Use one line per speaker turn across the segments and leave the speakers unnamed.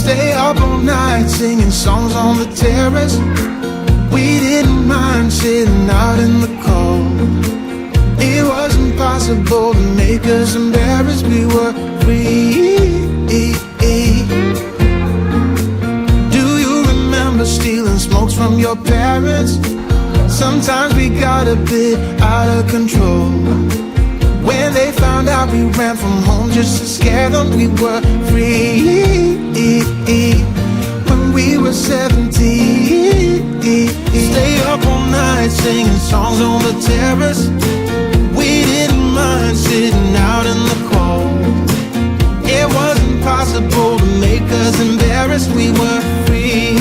Stay up all night singing songs on the terrace. We didn't mind sitting out in the cold. It was impossible to make us embarrassed. We were free. Do you remember stealing smokes from your parents? Sometimes we got a bit out of control. When they found out we ran from home just to scare them, we were free. When we were 17, stay up all night singing songs on the terrace. We didn't mind sitting out in the cold. It wasn't possible to make us embarrassed. We were free.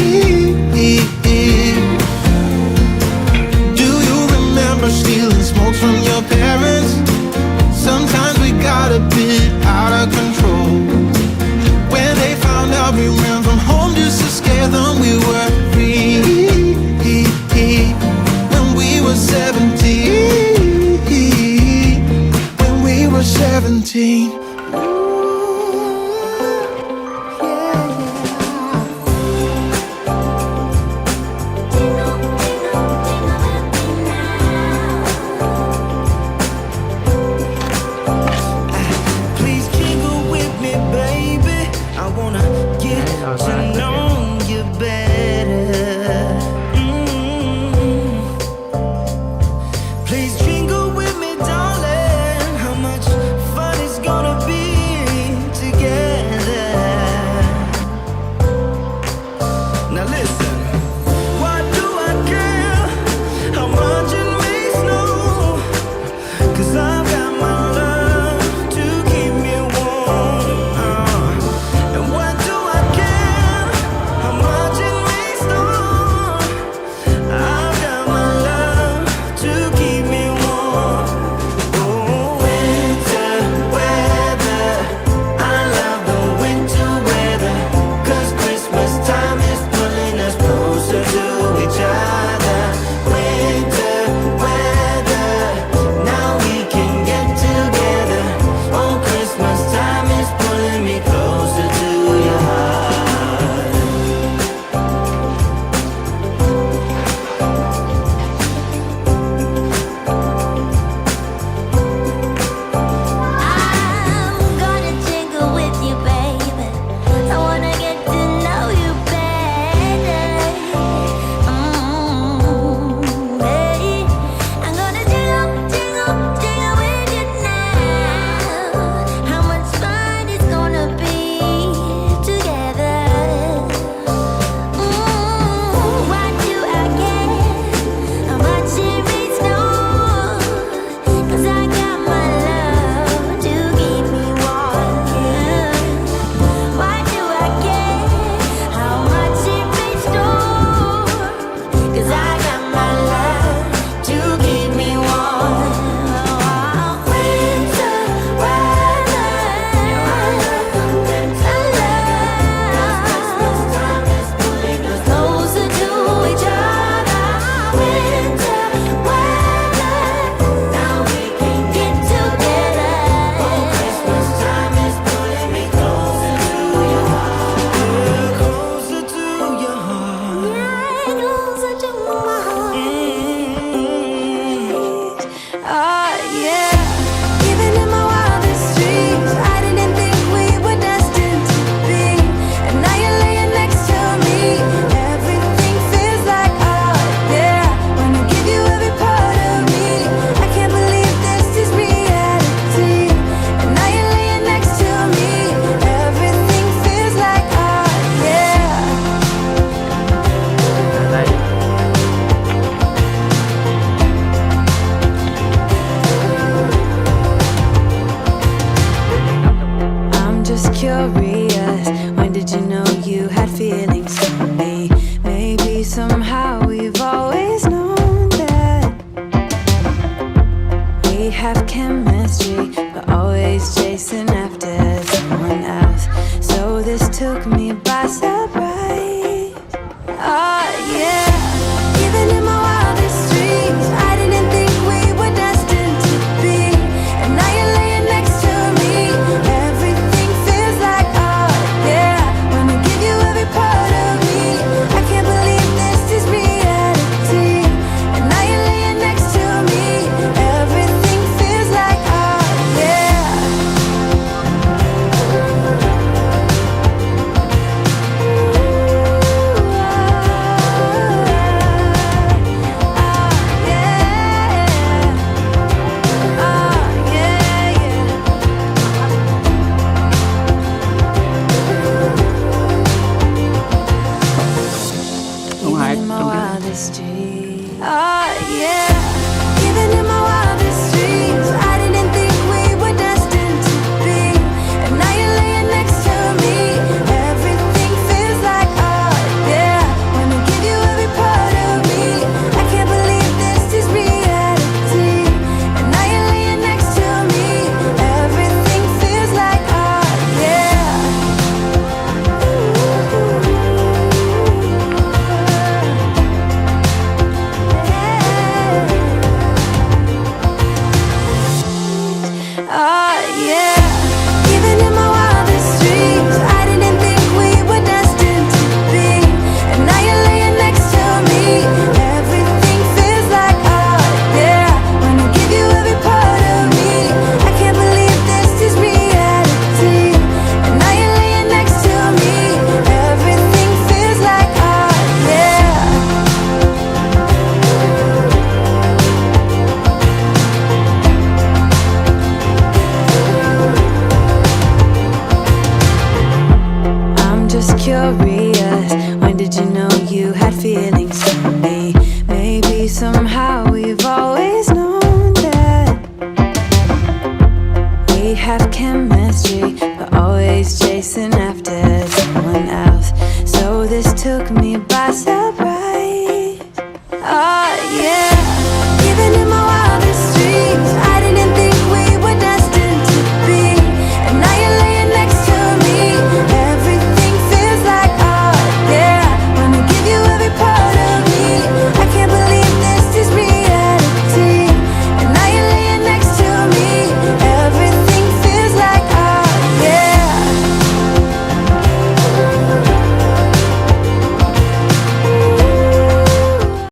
Do you remember stealing smokes from your parents? Sometimes we got a bit out of control. When they found out we ran from home just to scare them, we were free. When we were 17, when we were 17.
Please jingle with me, darling. How much fun it's gonna be. Oh yeah. Even in my wildest dreams, I didn't think we were destined to be. And now you're laying next to me. Everything feels like oh yeah. Wanna give you every part of me. I can't believe this is reality. And now you're laying next to me. Everything feels like oh yeah. I'm just curious, when did you know you had feelings for me? Maybe somehow we've always known that we have chemistry, but always chasing after someone else. So this took me by surprise.